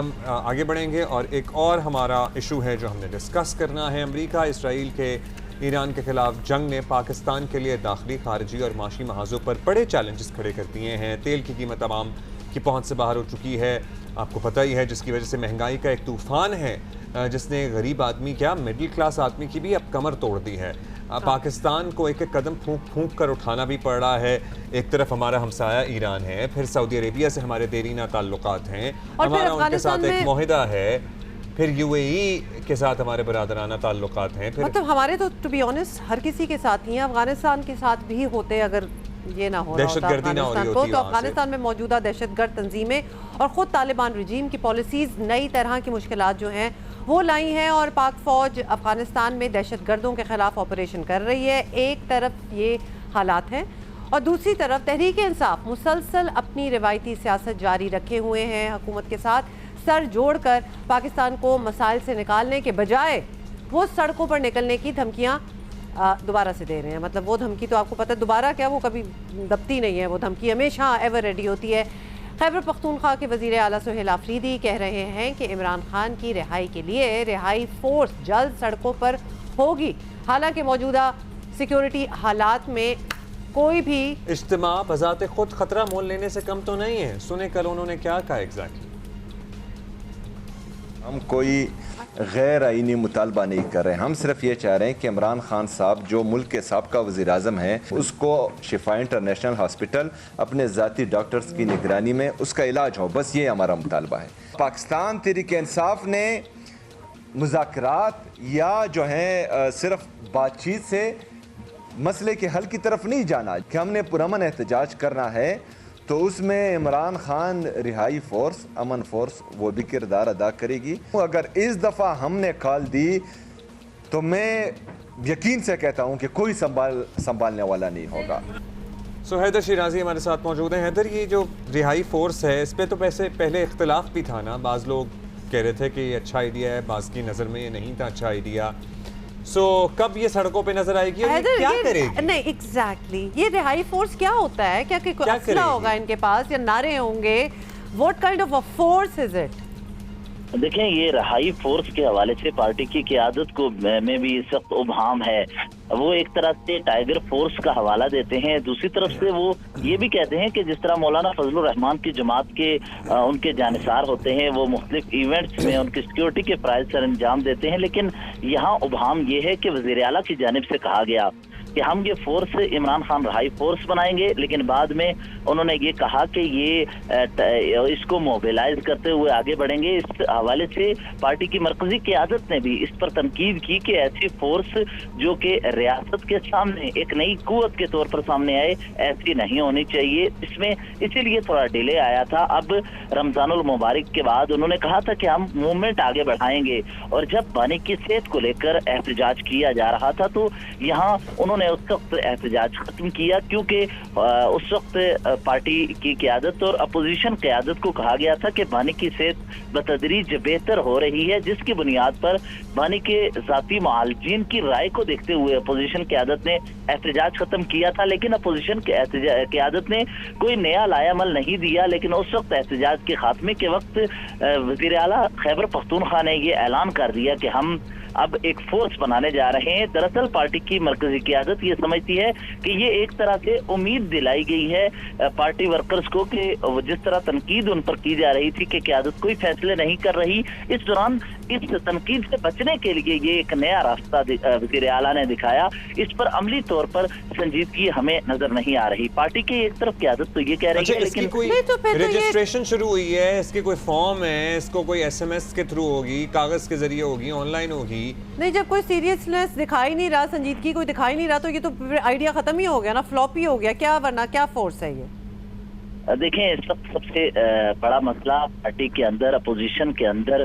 ہم آگے بڑھیں گے اور ایک اور ہمارا ایشو ہے جو ہم نے ڈسکس کرنا ہے۔ امریکہ اسرائیل کے ایران کے خلاف جنگ نے پاکستان کے لیے داخلی، خارجی اور معاشی محاذوں پر بڑے چیلنجز کھڑے کر دیے ہیں۔ تیل کی قیمت عوام کی پہنچ سے باہر ہو چکی ہے، آپ کو پتہ ہی ہے، جس کی وجہ سے مہنگائی کا ایک طوفان ہے جس نے غریب آدمی کیا مڈل کلاس آدمی کی بھی اب کمر توڑ دی ہے۔ پاکستان کو ایک ایک قدم پھونک پھونک کر اٹھانا بھی پڑ رہا ہے۔ ایک طرف ہمارا ہمسایہ ایران ہے، پھر سعودی عربیہ سے ہمارے دیرینہ تعلقات ہیں، ہمارا ان کے ساتھ ایک معاہدہ ہے، پھر یو اے ای کے ساتھ ہمارے برادرانہ تعلقات ہیں۔ مطلب ہمارے تو ٹو بی آنیسٹ ہر کسی کے ساتھ ہی ہیں، افغانستان کے ساتھ بھی ہوتے اگر یہ نہ ہو رہا ہوتا افغانستان کو، تو افغانستان میں موجودہ دہشت گرد تنظیمیں اور خود طالبان رجیم کی پالیسیز نئی طرح کی مشکلات جو ہیں وہ لائی ہیں، اور پاک فوج افغانستان میں دہشت گردوں کے خلاف آپریشن کر رہی ہے۔ ایک طرف یہ حالات ہیں اور دوسری طرف تحریک انصاف مسلسل اپنی روایتی سیاست جاری رکھے ہوئے ہیں، حکومت کے ساتھ سر جوڑ کر پاکستان کو مسائل سے نکالنے کے بجائے وہ سڑکوں پر نکلنے کی دھمکیاں دوبارہ سے دے رہے ہیں۔ مطلب وہ دھمکی تو آپ کو پتہ دوبارہ کیا، وہ کبھی دبتی نہیں ہے، وہ دھمکی ہمیشہ ایور ریڈی ہوتی ہے۔ خیبر پختونخوا کے وزیر اعلیٰ سہیل آفریدی کہہ رہے ہیں کہ عمران خان کی رہائی کے لیے رہائی فورس جلد سڑکوں پر ہوگی، حالانکہ موجودہ سیکیورٹی حالات میں کوئی بھی اجتماع بذات خود خطرہ مول لینے سے کم تو نہیں ہے۔ سنیں کل انہوں نے کیا کہا ایگزیکٹلی۔ ہم کوئی غیر آئینی مطالبہ نہیں کر رہے ہیں، ہم صرف یہ چاہ رہے ہیں کہ عمران خان صاحب جو ملک کے سابقہ وزیر اعظم ہیں اس کو شفا انٹرنیشنل ہاسپٹل اپنے ذاتی ڈاکٹرز کی نگرانی میں اس کا علاج ہو، بس یہ ہمارا مطالبہ ہے۔ پاکستان تحریک انصاف نے مذاکرات یا جو ہے صرف بات چیت سے مسئلے کے حل کی طرف نہیں جانا کہ ہم نے پرامن احتجاج کرنا ہے، تو اس میں عمران خان رہائی فورس، امن فورس وہ بھی کردار ادا کرے گی۔ اگر اس دفعہ ہم نے کال دی تو میں یقین سے کہتا ہوں کہ کوئی سنبھالنے والا نہیں ہوگا۔ حیدر شیرازی ہمارے ساتھ موجود ہیں۔ حیدر، یہ جو رہائی فورس ہے اس پہ تو پہلے اختلاف بھی تھا نا، بعض لوگ کہہ رہے تھے کہ یہ اچھا آئیڈیا ہے، بعض کی نظر میں یہ نہیں تھا اچھا آئیڈیا۔ کب یہ سڑکوں پہ نظر آئے گی اور یہ کیا کرے گی؟ نہیں ایگزیکٹلی یہ رہائی فورس کیا ہوتا ہے؟ کیا کوئی اسلحہ ہوگا ان کے پاس یا نعرے ہوں گے؟ What kind of a force is it? دیکھیں، یہ رہائی فورس کے حوالے سے پارٹی کی قیادت کو میں بھی سخت ابہام ہے۔ وہ ایک طرح سے ٹائیگر فورس کا حوالہ دیتے ہیں، دوسری طرف سے وہ یہ بھی کہتے ہیں کہ جس طرح مولانا فضل الرحمان کی جماعت کے ان کے جانثار ہوتے ہیں، وہ مختلف ایونٹس میں ان کی سیکیورٹی کے فرائض سر انجام دیتے ہیں، لیکن یہاں ابہام یہ ہے کہ وزیر اعلیٰ کی جانب سے کہا گیا کہ ہم یہ فورس عمران خان رہائی فورس بنائیں گے، لیکن بعد میں انہوں نے یہ کہا کہ یہ اس کو موبیلائز کرتے ہوئے آگے بڑھیں گے۔ اس حوالے سے پارٹی کی مرکزی قیادت نے بھی اس پر تنقید کی کہ ایسی فورس جو کہ ریاست کے سامنے ایک نئی قوت کے طور پر سامنے آئے، ایسی نہیں ہونی چاہیے۔ اس میں اسی لیے تھوڑا ڈیلے آیا تھا۔ اب رمضان المبارک کے بعد انہوں نے کہا تھا کہ ہم موومنٹ آگے بڑھائیں گے، اور جب بانی کی صحت کو لے کر احتجاج کیا جا رہا تھا تو یہاں انہوں نے اس وقت احتجاج ختم کیا، کیونکہ اس وقت پارٹی کی قیادت اور اپوزیشن قیادت کو کہا گیا تھا کہ بانی کی صحت بتدریج بہتر ہو رہی ہے، جس کی بنیاد پر بانی کے ذاتی معالجین کی رائے کو دیکھتے ہوئے اپوزیشن قیادت نے احتجاج ختم کیا تھا، لیکن اپوزیشن قیادت نے کوئی نیا لائے عمل نہیں دیا۔ لیکن اس وقت احتجاج کے خاتمے کے وقت وزیر اعلیٰ خیبر پختونخوا نے یہ اعلان کر دیا کہ ہم اب ایک فورس بنانے جا رہے ہیں۔ دراصل پارٹی کی مرکزی قیادت یہ سمجھتی ہے کہ یہ ایک طرح سے امید دلائی گئی ہے پارٹی ورکرز کو کہ جس طرح تنقید ان پر کی جا رہی تھی کہ قیادت کوئی فیصلے نہیں کر رہی، اس دوران اس تنقید سے بچنے کے لیے یہ ایک نیا راستہ وزیر اعلیٰ نے دکھایا۔ اس پر عملی طور پر سنجیدگی ہمیں نظر نہیں آ رہی۔ پارٹی کی ایک طرف قیادت تو یہ کہہ رہی ہے، لیکن کوئی رجسٹریشن شروع ہوئی ہے، اس کی کوئی فارم ہے، اس کو کوئی ایس ایم ایس کے تھرو ہوگی، کاغذ کے ذریعے ہوگی، آن لائن ہوگی؟ نہیں، جب کوئی سیریسنس دکھائی نہیں رہا، سنجیدگی کوئی دکھائی نہیں رہا، تو یہ تو آئیڈیا ختم ہی ہو گیا نا، فلاپ ہی ہو گیا کیا؟ ورنہ کیا فورس ہے یہ؟ دیکھیں، اس وقت سب سے بڑا مسئلہ پارٹی کے اندر، اپوزیشن کے اندر